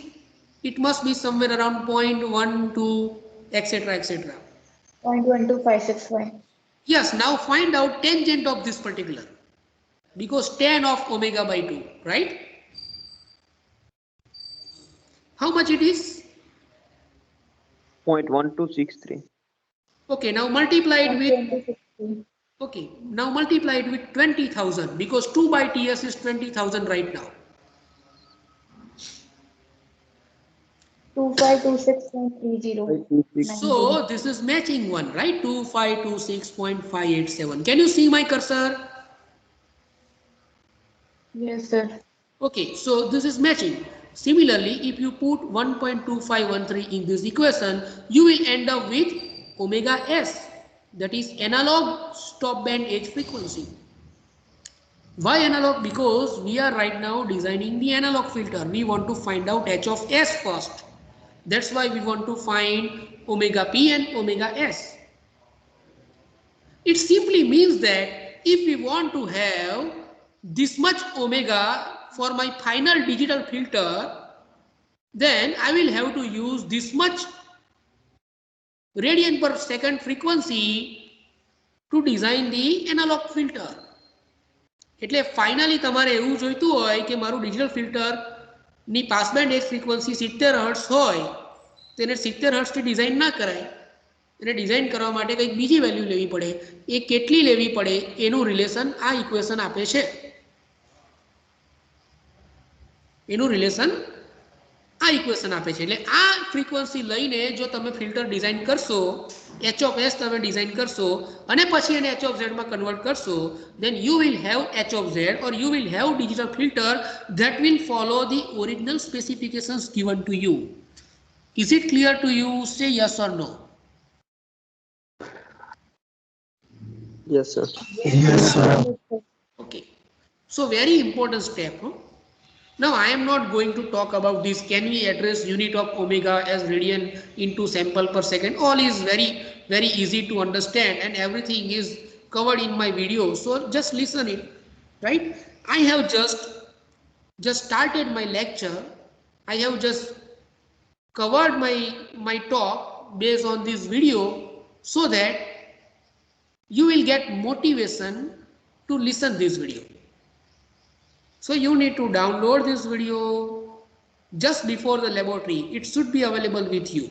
It must be somewhere around 0.12, etc., etc. 0.12565. Yes, now find out tangent of this particular, because tan of omega by 2, right? How much it is? 0.1263. Okay, now multiply it with, 0.2060. okay, now multiply it with 20,000, because 2 by Ts is 20,000 right now. 2526.30. So this is matching one, right? 2526.587. Can you see my cursor? Yes, sir. Okay, so this is matching. Similarly, if you put 1.2513 in this equation, you will end up with omega s, that is analog stop band edge frequency. Why analog? Because we are right now designing the analog filter. We want to find out h of s first. That's why we want to find omega p and omega s. It simply means that if we want to have this much omega for my final digital filter, then I will have to use this much radian per second frequency to design the analog filter. એટલે finally તમારે એવું જોઈતું હોય કે મારું digital filter ની pass band એજ frequency 70 hertz હોય, તેને 70 હર્ટ્ઝ થી ડિઝાઇન ના કરાય. એને ડિઝાઇન કરવા માટે કંઈક બીજી વેલ્યુ લેવી પડે. એ કેટલી લેવી પડે એનું રિલેશન આ ઇક્વેશન આપે છે. એનું રિલેશન આ ઇક્વેશન આપે છે. એટલે આ ફ્રીક્વન્સી લઈને જો તમે ફિલ્ટર ડિઝાઇન કરશો, h of s તમે ડિઝાઇન કરશો અને પછી એને h of z માં કન્વર્ટ કરશો, then you will have h of z or you will have digital filter that will follow the original specifications given to you. Is it clear to you? Say yes or no. Yes, sir. Yes, sir. Okay. So very important step. Huh? Now I am not going to talk about this. Can we address unit of omega as radian into sample per second? All is very easy to understand and everything is covered in my video. So just listen it, right? I have just started my lecture. I have just covered my talk based on this video so that you will get motivation to listen this video. So you need to download this video just before the laboratory. It should be available with you,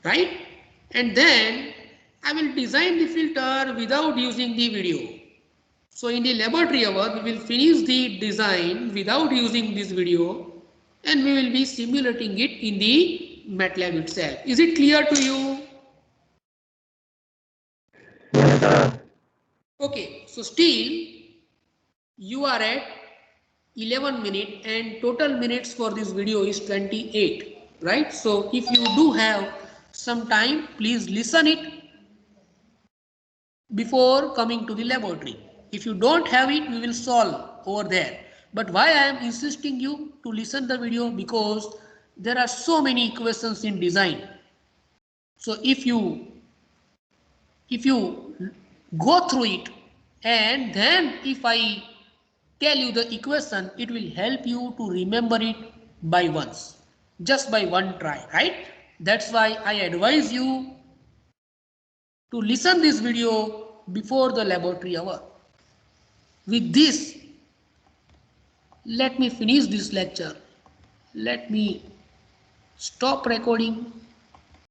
right? And then I will design the filter without using the video. So in the laboratory hour, we will finish the design without using this video and we will be simulating it in the MATLAB itself. Is it clear to you? Okay, so still you are at 11 minutes and total minutes for this video is 28, right? So if you do have some time, please listen it before coming to the laboratory. If you don't have it, we will solve over there. But why I am insisting you to listen the video, because there are so many equations in design. So if you go through it, and then if I tell you the equation, it will help you to remember it by once, just by one try, right? That's why I advise you to listen this video before the laboratory hour. With this, let me finish this lecture. Let me stop recording.